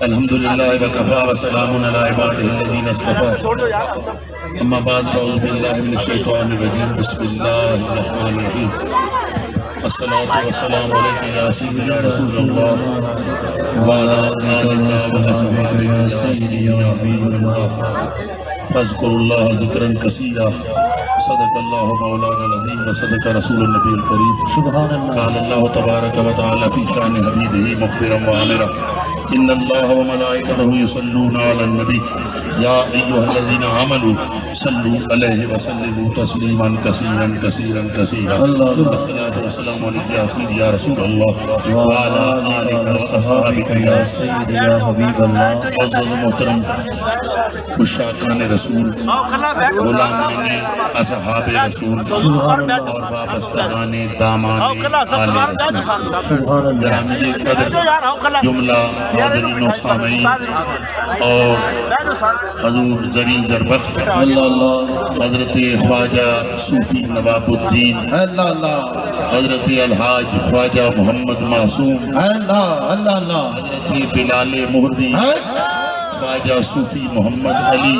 الحمد لله وكفى وسلام على عباده الذين اصطفى اما بعد فاعوذ بالله من الشيطان الرجيم بسم الله الرحمن الرحيم الصلاة والسلام عليك يا سيدي يا رسول الله وعلى آلك وصحبه يا سيدي يا حبيب الله فاذكروا الله ذكرا كثيرا صدق الله مولانا العظيم وصدق رسول النبي الكريم سبحان الله قال الله تبارك وتعالى في شان حبيبه مخبرا وعامرا ان الله وملائكته يصلون على النبي يا ايها الذين امنوا صلوا عليه وسلموا تسليما كثيرا كثيرا كثيرا والصلاة والسلام عليك يا سيدي يا رسول الله وعلى آلك وصحبك يا سيدي يا حبيب الله عزیز محترم مشاکان رسول غلامان اصحاب رسول اور وابستگان دامان آل رسول گرامی قدر جملہ حاضرین و سامعین اور حضور زرین زربخت حضرت خواجہ صوفی نواب الدین حضرت الحاج خواجہ محمد معصوم حضرت بلال مہروی خواجہ صوفی محمد علی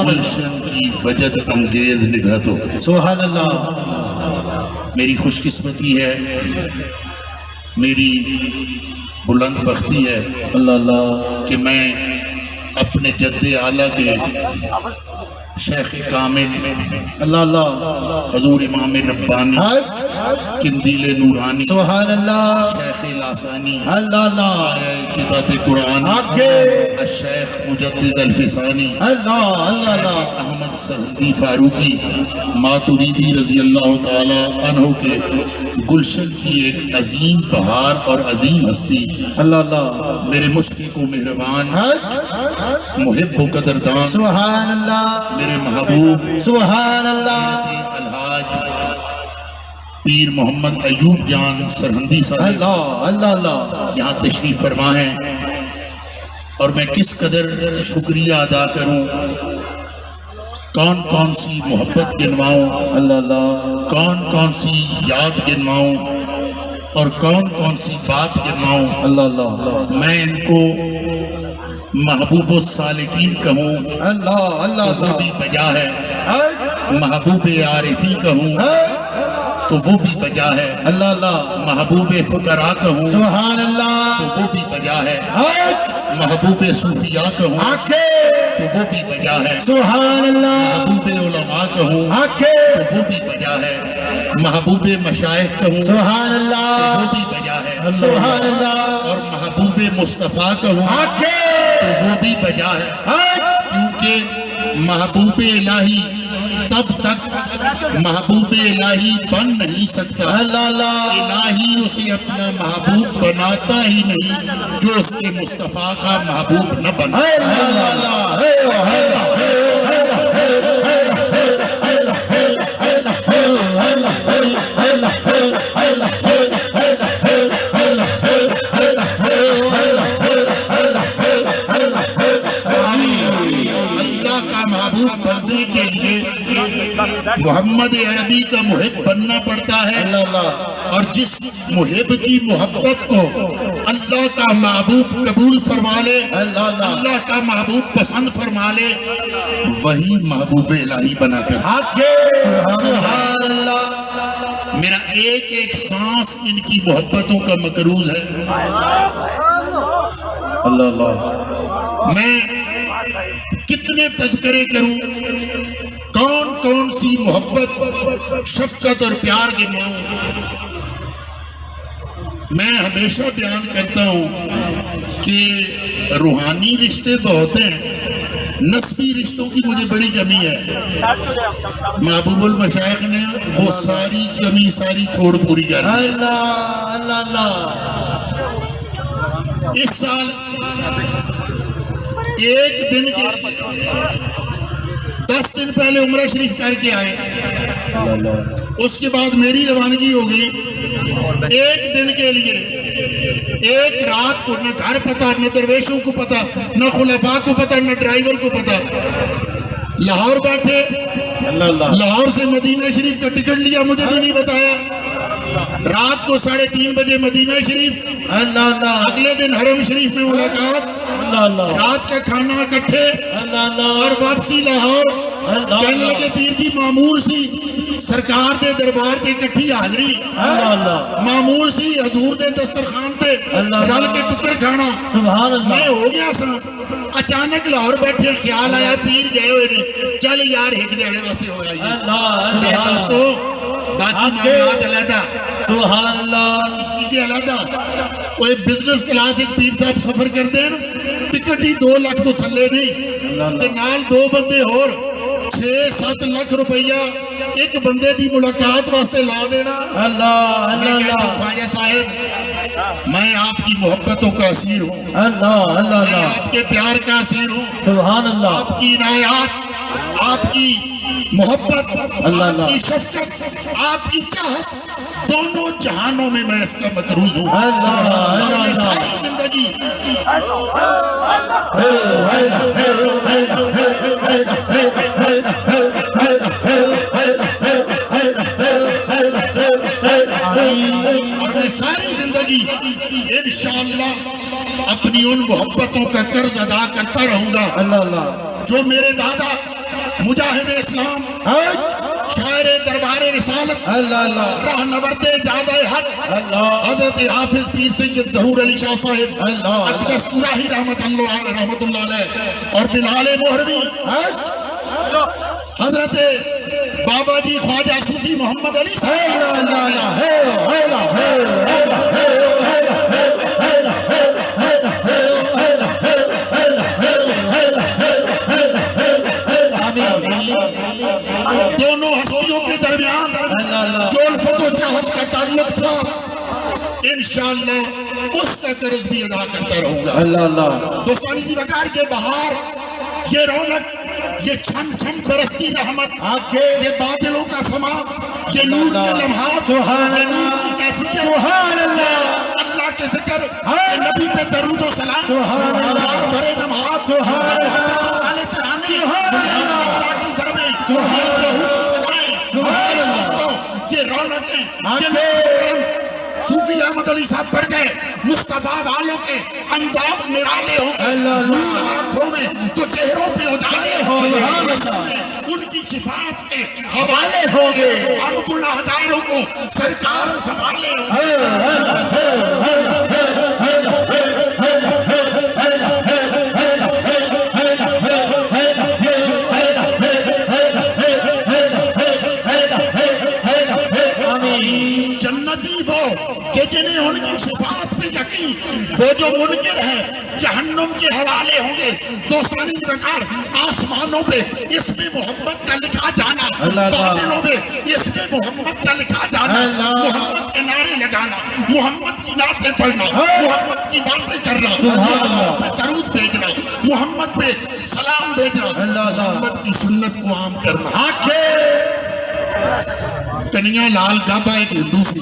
گلشن کی وجد انگیز نگہتوں سبحان اللہ میری خوش قسمتی ہے میری بلند بختی ہے کہ میں اپنے جد اعلیٰ کے شیخ کامل حضور امام ربانی قندیل نورانی سبحان اللہ شیخ لاسانی کتاب قرآن الشیخ مجدد الفسانی احمد سرحدی فاروقی ماتریدی رضی اللہ تعالی عنہ کے گلشن کی ایک عظیم بہار اور عظیم ہستی میرے مشفق و مہربان محب و قدردان سبحان اللہ میرے محبوب سبحان اللہ الحاج پیر محمد ایوب جان سرہندی صاحب یہاں تشریف فرما ہے اور میں کس قدر شکریہ ادا کروں کون کون سی محبت گنواؤں کون کون سی یاد گنواؤں اور کون کون سی بات گنواؤں میں ان کو محبوب السالکین کہوں تو وہ بھی بجا ہے محبوب عارفی کہوں تو وہ بھی بجا ہے محبوب فقراء کہوں سبحان اللہ تو وہ بھی بجا ہے محبوب صوفیاء کہوں تو وہ بھی بجا ہے سبحان اللہ محبوب علماء کہوں تو وہ بھی بجا ہے محبوب مشائخ کہوں سبحان اللہ تو وہ بھی بجا ہے سبحان اللہ اور محبوب مصطفیٰ کہوں تو وہ بھی بجا ہے کیونکہ محبوب الہی تب تک محبوب الہی بن نہیں سکتا الہی اسے اپنا محبوب بناتا ہی نہیں جو اس کے مصطفیٰ کا محبوب نہ بنا محمد عربی کا محب بننا پڑتا ہے اور جس محب کی محبت کو اللہ کا محبوب قبول فرما لے اللہ کا محبوب پسند فرما لے وہی محبوب الہی بنا کر سبحان اللہ میرا ایک ایک سانس ان کی محبتوں کا مقروض ہے میں کتنے تذکرے کروں کون کون سی محبت شفقت اور پیار گنواؤں میں ہمیشہ بیان کرتا ہوں کہ روحانی رشتے بہت ہیں، نسبی رشتوں کی مجھے بڑی کمی ہے۔ محبوب المشائخ نے وہ ساری کمی ساری چھوڑ پوری کر دی۔ اللہ اللہ اللہ۔ اس سال ایک دن کے 10 دن پہلے عمرہ شریف کر کے آئے، اس کے بعد میری روانگی ہو گئی ایک دن کے لیے۔ ایک رات کو نہ گھر پتا، نہ درویشوں کو پتا، نہ خلفاء کو پتا، نہ ڈرائیور کو پتا۔ لاہور بیٹھے، لاہور سے مدینہ شریف کا ٹکٹ لیا، مجھے بھی نہیں بتایا۔ رات کو 3:30 بجے مدینہ شریف، اگلے دن حرم شریف میں ملاقات، رات کا کھانا اکٹھے اور واپسی لاہور۔ کہنے لگے پیر جی معمول سی سرکار دے دربار تے کٹھی حاضری، معمول سی حضور دے دسترخوان تے رل کے ٹکر کھانا۔ میں ہو گیا سا، اچانک لاہور بیٹھے خیال آیا پیر گئے ہوئے نے، چل یار ایک دیڑے واسطے ہو گئی دوستو، باقی معاملات علیحدہ، سبحان اللہ، چیزیں علیحدہ۔ کوئی بزنس کلاس ایک پیر صاحب سفر کرتے ہیں نا، ٹکٹ ہی 2 لاکھ تو تھلے نہیں، تے نال 2 بندے اور 6-7 لاکھ روپیہ ایک بندے دی ملاقات واسطے لا دینا۔ خواجہ صاحب میں آپ کی محبتوں کا اسیر ہوں، میں آپ کے پیار کا اسیر ہوں، سبحان اللہ، آپ کی عنایات، آپ کی محبت، آپ کی شفقت، آپ کی چاہت، دونوں جہانوں میں میں اس کا مقروض ہوں۔ اور ساری زندگی اور میں ساری زندگی انشاءاللہ اپنی ان محبتوں کا قرض ادا کرتا رہوں گا جو میرے دادا مجاہد اسلام، شاعر دربار رسالت، راہنورد دادا حق حضرت حافظ پیر سید ظہور علی شاہ صاحب اقدس طراحی رحمت اللہ علیہ، اور بلال مہروی، حضرت بابا جی خواجہ صوفی محمد علی دونوں ہستیوں کے درمیان جو الفت و چاہت کا تعلق تھا، انشاءاللہ اس کا قرض بھی ادا کرتا رہوں گا۔ دوستانی جی وقار یہ بہار، یہ رونق، یہ چھم چھم برستی رحمت، یہ بادلوں کا سما، یہ نور کے لمحات، یہ نور کی کیفیت، اللہ کے ذکر، یہ نبی پہ درود و سلام، پیار بھرے نمحات، محبتوں والے ترانے، اللہ کی ضربیں، یہ لہو کی سدائیں، دوستوں یہ رونقیں، یہ لطف کرم، صوفی احمد علی صاحب پڑھ گئے، مصطفیٰ والوں کے انداز نرالے ہوں گے، نور ہاتھوں میں تو چہروں پہ اجالے ہوں گے، ان کی شفاعت کے حوالے ہوں گے، ہم گناہگاروں کو سرکار سنبھالے ہوں گے۔ جنہیں ان کی شفاعت پہ یقین، وہ جو منکر ہے جہنم کے حوالے ہوں گے۔ دوستانی وقار آسمانوں پہ اس میں محبت کا لکھا جانا، بادلوں پہ اس میں محبت کا لکھا جانا، محمد کے نعرے لگانا، محمد کی نعتیں پڑھنا، محمد کی باتیں کرنا، محمد پہ درود بھیجنا، محمد پہ سلام بھیجنا، محمد کی سنت کو عام کرنا۔ کنیا لال گابا ایک ہندو سی،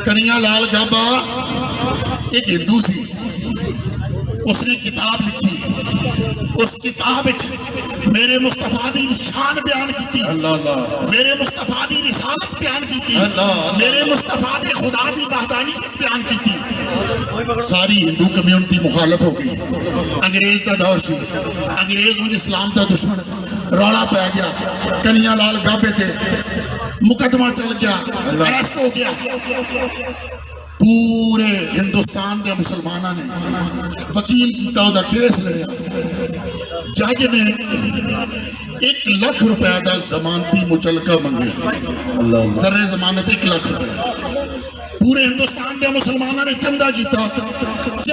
کنیا لال گابا ایک ہندو سی، اس نے کتاب لکھی، اس کتاب میرے مصطفیٰ دی شان بیان کی تھی، میرے مصطفیٰ دی رسالت بیان کی تھی، میرے مصطفیٰ دے خدا دی وحدانیت بیان کی تھی۔ ساری ہندو کمیونٹی مخالف ہو گئی، انگریز دا دور سی، انگریز ان اسلام دا دشمن، روڑا پہ گیا، کنیا لال گابے تھے، مقدمہ چل گیا، اریسٹ ہو گیا، پورے ہندوستان کے مسلمانوں نے وکیل کیتا ہوتا کیس لڑیا، جج نے 1 لاکھ روپے دا ضمانتی مچلقہ منگیا، زر ضمانت 1 لاکھ روپے، پورے ہندوستان کے مسلمانوں نے چندہ کیتا کہ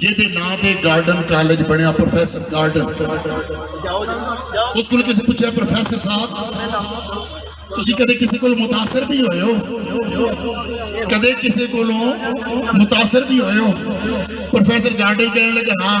ਜਿਹਦੇ ਨਾਂ ਤੇ ਗਾਰਡਨ ਕਾਲਜ ਬਣਿਆ ਪ੍ਰੋਫੈਸਰ ਗਾਰਡਨ ਉਸ ਕੋਲ ਕਿਸੇ ਪੁੱਛਿਆ ਪ੍ਰੋਫੈਸਰ ਸਾਹਿਬ ਤੁਸੀਂ ਕਦੇ ਕਿਸੇ ਕੋਲ ਮੁਤਾਸਰ ਵੀ ਹੋਏ ਹੋ ਕਦੇ ਕਿਸੇ ਕੋਲੋਂ ਮੁਤਾਸਰ ਵੀ ਹੋਏ ਹੋ ਪ੍ਰੋਫੈਸਰ ਗਾਰਡਨ ਕਹਿਣ ਲੱਗਾ ਹਾਂ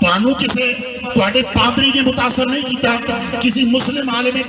ਤੁਹਾਨੂੰ ਕਿਸੇ ਤੁਹਾਡੇ ਪਾਦਰੀ ਨੇ ਮੁਤਾਸਰ ਨਹੀਂ ਕੀਤਾ ਕਿਸੇ ਮੁਸਲਿਮ ਆਲਿਮ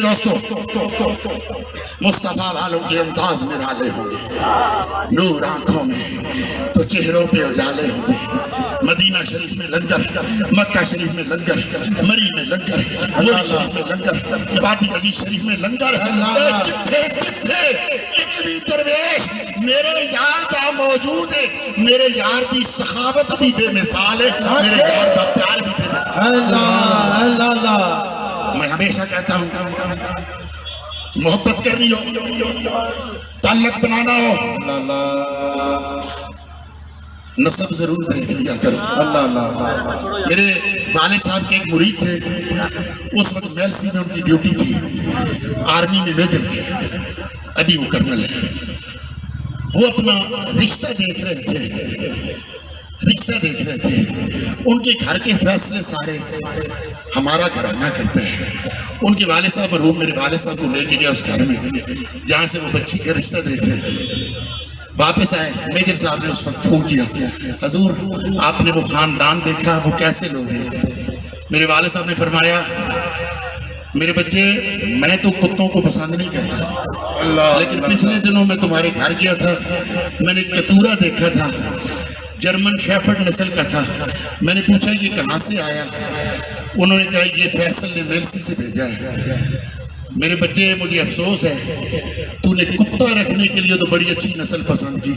میرے دوستوں مصطفیٰ والوں کے انداز نرالے ہوں گے، نور آنکھوں میں تو چہروں پہ اجالے ہوں گے۔ مدینہ شریف میں لنگر، مکہ شریف میں لنگر، مری میں لنگر، موری شریف میں لنگر، وادی عزیز شریف میں لنگر، جتھے جتھے ایک بھی درویش میرے یار دا موجود ہے، میرے یار دی سخاوت بھی بے مثال ہے، میرے یار دا پیار بھی بے مثال ہے۔ اللہ اللہ اللہ، میں ہمیشہ کہتا ہوں محبت کرنی ہو، تعلق بنانا ہو، اللہ نسب ضرور دیکھ لیا کرو۔ اللہ اللہ، میرے والد صاحب کے ایک مرید تھے، اس وقت میلسی میں ان کی ڈیوٹی تھی، آرمی میں میجر تھے، ابھی وہ کرنل ہے۔ وہ اپنا رشتہ دیکھ رہے تھے، ان کے گھر کے فیصلے سارے ہمارا گھرانہ کرتا ہے۔ ان کے والد صاحب مرحوم میرے والد صاحب کو لے کے گیا اس گھر میں جہاں سے وہ بچی کا رشتہ دیکھ رہے تھے۔ واپس آئے، میجر صاحب نے اس وقت فون کیا، حضور آپ نے وہ خاندان دیکھا، وہ کیسے لوگ ہیں؟ میرے والد صاحب نے فرمایا میرے بچے میں تو کتوں کو پسند نہیں کرتا، لیکن پچھلے دنوں میں تمہارے گھر گیا تھا، میں نے کتورا دیکھا تھا، جرمن شیفرڈ نسل کا تھا۔ میں نے پوچھا یہ کہاں سے آیا؟ انہوں نے کہا یہ فیصل نے میلسی سے بھیجا ہے۔ میرے بچے مجھے افسوس ہے تو نے کتا رکھنے کے لیے تو بڑی اچھی نسل پسند کی،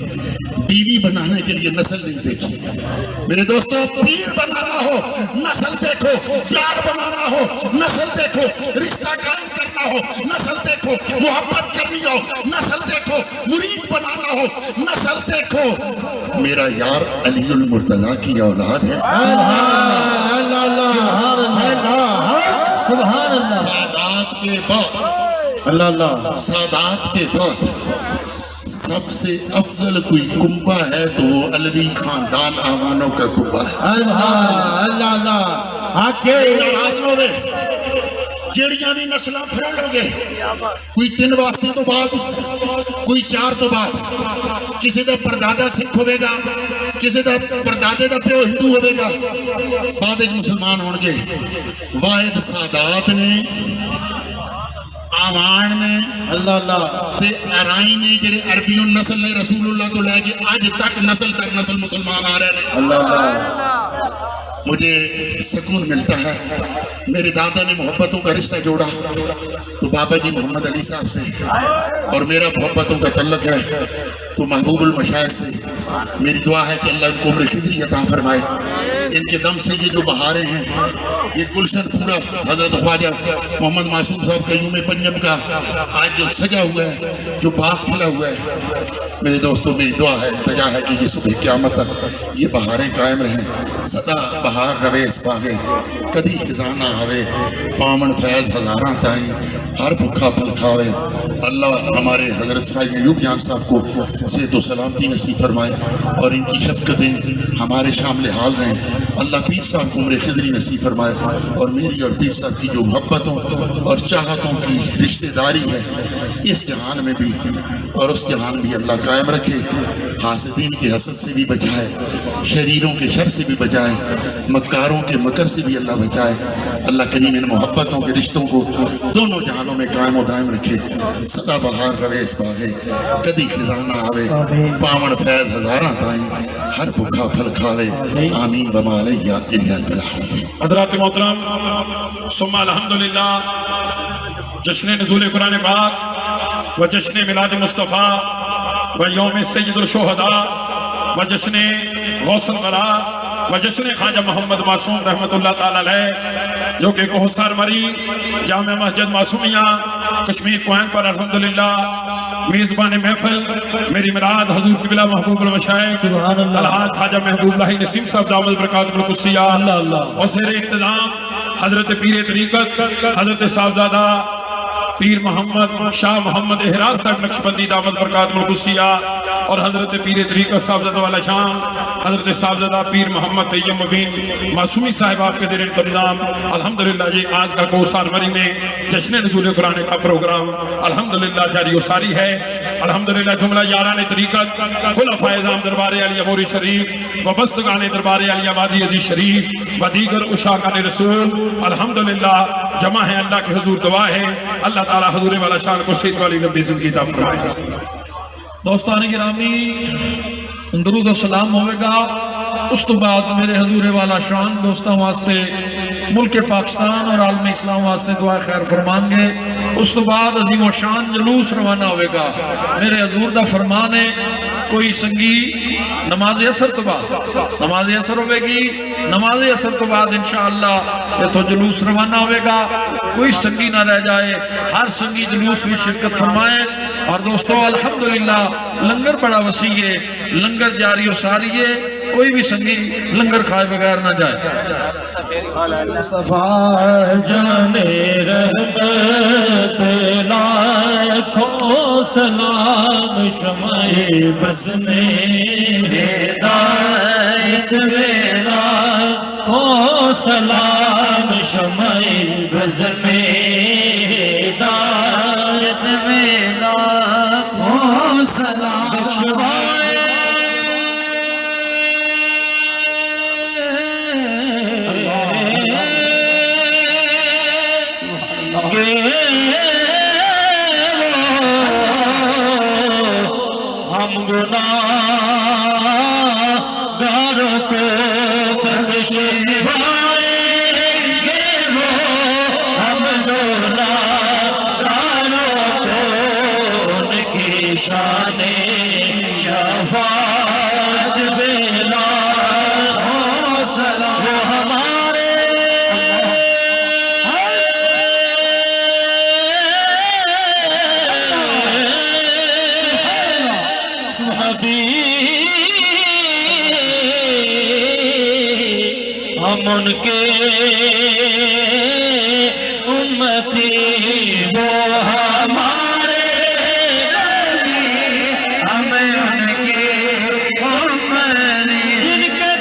بیوی بنانے کے لیے نسل نہیں دیکھی۔ میرے دوستوں پیر بنانا ہو نسل دیکھو، یار بنانا ہو نسل دیکھو، رشتہ قائم کرنا ہو نسل دیکھو، محبت کرنی ہو نسل دیکھو، مرید بنانا ہو نسل دیکھو۔ میرا یار علی المرتضیٰ کی اولاد ہے۔ اللہ اللہ، سبحان اللہ، سادات کے بعد، اللہ اللہ، سادات کے بعد سب سے افضل کوئی کنبہ ہے تو وہ علوی خاندان آوانوں کا کنبہ ہے۔ اللہ اللہ اللہ، آکے ناراض نہ ہوئے، جڑیاں بھی نسلیں پھر لو گے، کوئی 3 واسطے تو بعد، کوئی 4 تو بعد، کسی دا پردادا سکھ ہوئے گا، کسی دا پردادے دا پیو ہندو ہوئے گا، بعد ایک مسلمان ہونگے۔ واحد سادات نے، آوان نے، اللہ اللہ، تے ارائیں نے جڑے عربیوں نسل نے رسول اللہ تو لے کے آج تک نسل مسلمان آ رہے ہیں۔ اللہ اللہ، مجھے سکون ملتا ہے۔ میرے دادا نے محبتوں کا رشتہ جوڑا تو بابا جی محمد علی صاحب سے، اور میرا محبتوں کا تعلق ہے تو محبوب المشائخ سے۔ میری دعا ہے کہ اللہ ان کو عمر خضری عطا فرمائے۔ ان کے دم سے یہ جو بہاریں ہیں، یہ گلشن پورا حضرت خواجہ محمد معصوم صاحب قیوم پنجم کا آج جو سجا ہوا ہے، جو باغ کھلا ہوا ہے، میرے دوستوں میری دعا ہے، التجا ہے کہ یہ صبح قیامت تک یہ بہاریں قائم رہیں۔ سدا بہار روے اس باغے، کدی خزاں نہ آوے، پامن فیض ہزاراں تائیں، ہر بھکھا پھل کھاوے۔ اللہ ہمارے حضرت صاحب ایوب جان صاحب کو صحت و سلامتی نصیب فرمائے اور ان کی شفقتیں ہمارے شامل حال رہیں۔ اللہ پیر صاحب کو عمر خضری نصیب فرمائے اور میری اور پیر صاحب کی جو محبتوں اور چاہتوں کی رشتہ داری ہے اس جہان میں بھی اور اس جہان بھی اللہ قائم رکھے، حاسدین کے حسد سے بھی بچائے، شریروں کے شر سے بھی بچائے، مکاروں کے مکر سے بھی اللہ بچائے۔ اللہ کریم ان محبتوں کے رشتوں کو دونوں جہانوں میں قائم و دائم رکھے۔ سدا بہار روے اس باغے، کدی خزاں نہ آوے، پامن فیض ہزاراں تائیں، ہر بھکھا پھل کھاوے۔ آمین بما علیہ الا البلاغ۔ حضرات محترم، ثم الحمدللہ، جشن نزول قرآن پاک و جشن میلاد مصطفیٰ و یوم سید الشہداء و جشن غوث الورا و جشن خواجہ محمد معصوم رحمت اللہ تعالیٰ علیہ، جو کہ کوہسار مری جامع مسجد معصومیہ کشمیر کوہین پر الحمدللہ میزبان محفل میری مراد حضور قبلہ محبوب المشائخ الحاج خواجہ محبوب اللہ نسیم صاحب دامت برکاتہ القدسیہ اور زیر انتظام حضرت پیر طریقت حضرت صاحبزادہ پیر محمد شاہ محمد احرار صاحب نقشبندی دامت برکاتہ القدسیہ اور حضرت پیر طریقت صاحبزادہ والا شام حضرت صاحبزادہ پیر محمد طیب مبین معصومی صاحب آپ کے زیر انتظام الحمدللہ یہ آج کا کوہسار مری میں جشن نزول قرآن کا پروگرام الحمدللہ جاری و ساری ہے۔ الحمدللہ جملہ یاران طریقت خلفائے اعظام دربار علی اموری شریف و بستگان دربار علی آبادی عزیز شریف و دیگر اشاقان رسول الحمدللہ جمع ہے اللہ کے حضور دعا ہے اللہ تعالی حضور والا شان کو صحت والی لمبی زندگی عطا فرمائے. دوستان گرامی درود و سلام ہوئے گا. اس تو بعد میرے حضور والا شان دوستوں واسطے ملک پاکستان اور عالم اسلام واسطے دعا خیر فرمان گے. اس تو بعد عظیم و شان جلوس روانہ ہوئے گا. میرے حضور دا فرمان ہے کوئی سنگی نماز اثر تو بعد نماز اثر ہوئے گی. نماز اثر تو بعد انشاءاللہ یہ تو جلوس روانہ ہوئے گا. کوئی سنگی نہ رہ جائے, ہر سنگی جلوس میں شرکت فرمائے. اور دوستو الحمدللہ لنگر بڑا وسیع ہے, لنگر جاری و ساری ہے, کوئی بھی سنگی لنگر کھائے بغیر نہ جائے. صفا جانے رحمت لاکھوں سلام شمع بز میں ہدایت میرا کو سلام شمع بز میں ہدایت میرا کو سلام ہم گناہ گاروں کو بخشوائیں گے, وہ ہم گناہ گاروں کو ان کی شان شفاعت بلا سلام. وہ ہمارے ہم ان کے امتی, وہ ہمارے نبی, ہمیں ان کے امتی جن کے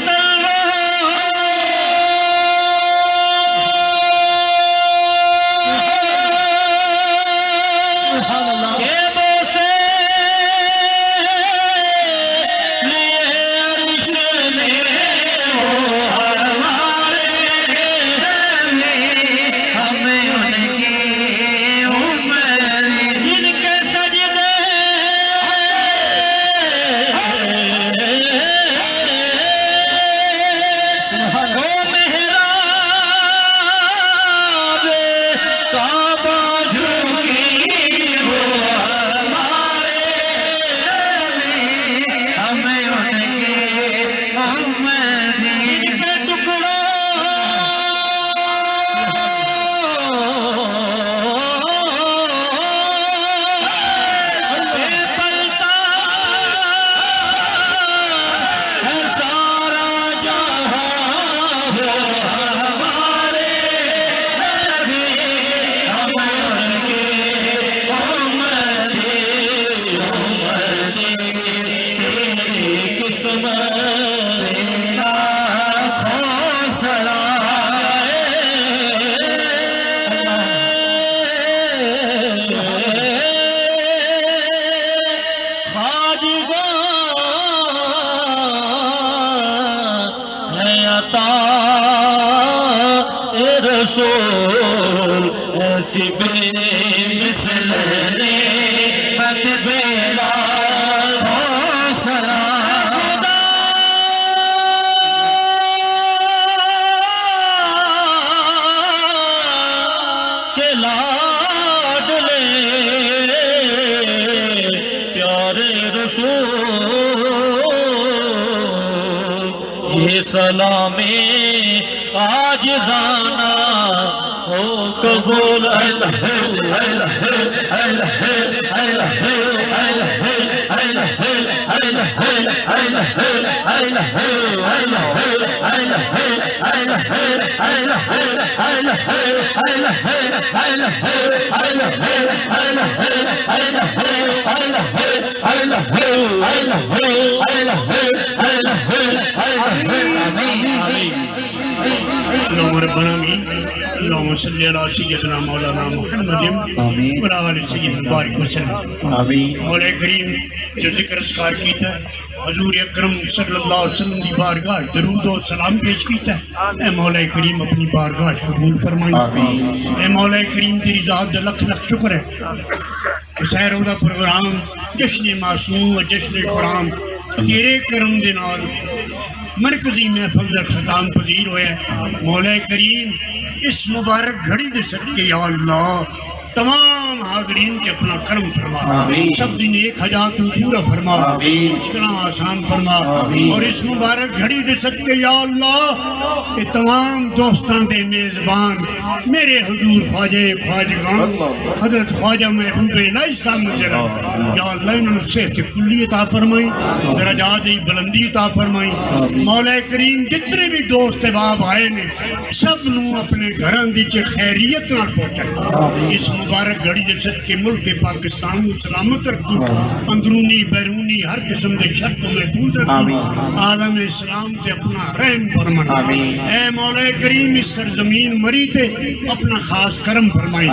رسول ایسی بے مثل نعمت بلا سلام کے لاڈلے پیارے رسول یہ سلامی عاجزانہ ہو قبول. اللهم ربنا آمين. اللهم صل علی سیدنا مولانا محمد آمین وعلی آل سیدنا بارک وسلم آمین مولا کریم جو ذکر اذکار کیتا ہے حضور اکرم صلی اللہ علیہ وسلم کی بارگاہ درود و سلام پیش کیتا ہے، اے مولا کریم اپنی بارگاہ قبول فرمائی. آمین. اے مولا کریم تیری ذات دا لکھ لکھ شکر ہے کہ سحر دا پروگرام جشن معصوم و جشن قرآن تیرے کرم دے نال مرکزی محفل دا ختام پذیر ہویا ہے. مولا کریم اس مبارک گھڑی دے صدقے یا اللہ تمام حاضرین کے اپنا کرم فرما، آمین. سب دن ایک حاجات پورا فرما، آمین. مشکلیں آسان فرما، آمین. اور اس مبارک گھڑی دے صدقے یا اللہ یہ تمام دوستان دے میزبان میرے حضور خواجہ خواجگان حضرت خواجہ محبوب الہی سامنے سے یا اللہ انہوں نے صحت کلی عطا فرمائی، درجات بلندی عطا فرمائی. مولا کریم جتنے بھی دوست احباب آئے نے سب نو اپنے گھراں دی خیریت نال پہنچائے. اس مبارک گھڑی دے صدقے ملک پاکستان کو سلامت رکھی، اندرونی بیرونی ہر قسم دے شر کو محفوظ رکھی، عالم اسلام سے اپنا رحم فرمائی. اے مولا کریم اس سرزمین مری تے اپنا خاص کرم فرمائی،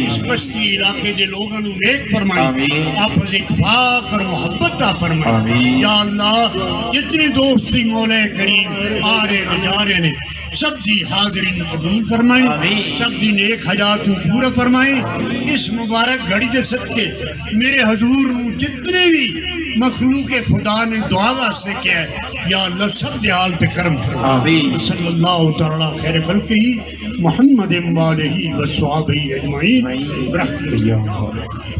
اس بستی علاقے دے لوگوں نے نیک فرمائی، آپس اتفاق اور محبت عطا فرمائی. یا اللہ جتنی دوستی مولا کریم آ رہے نے جا رہے نے سب دی حاضرین قبول فرمائی، سب دی نیک حاجات پورا فرمائی. اس مبارک گھڑی دے صدقے میرے حضور جتنے بھی مخلوق خدا نے دعا واسطے کیا ہے یا اللہ سب دے حال تے کرم فرمائی. صلی اللہ تعالی خیر خلقہ محمد و آلہ و صحابہ اجمعین برحمتہ.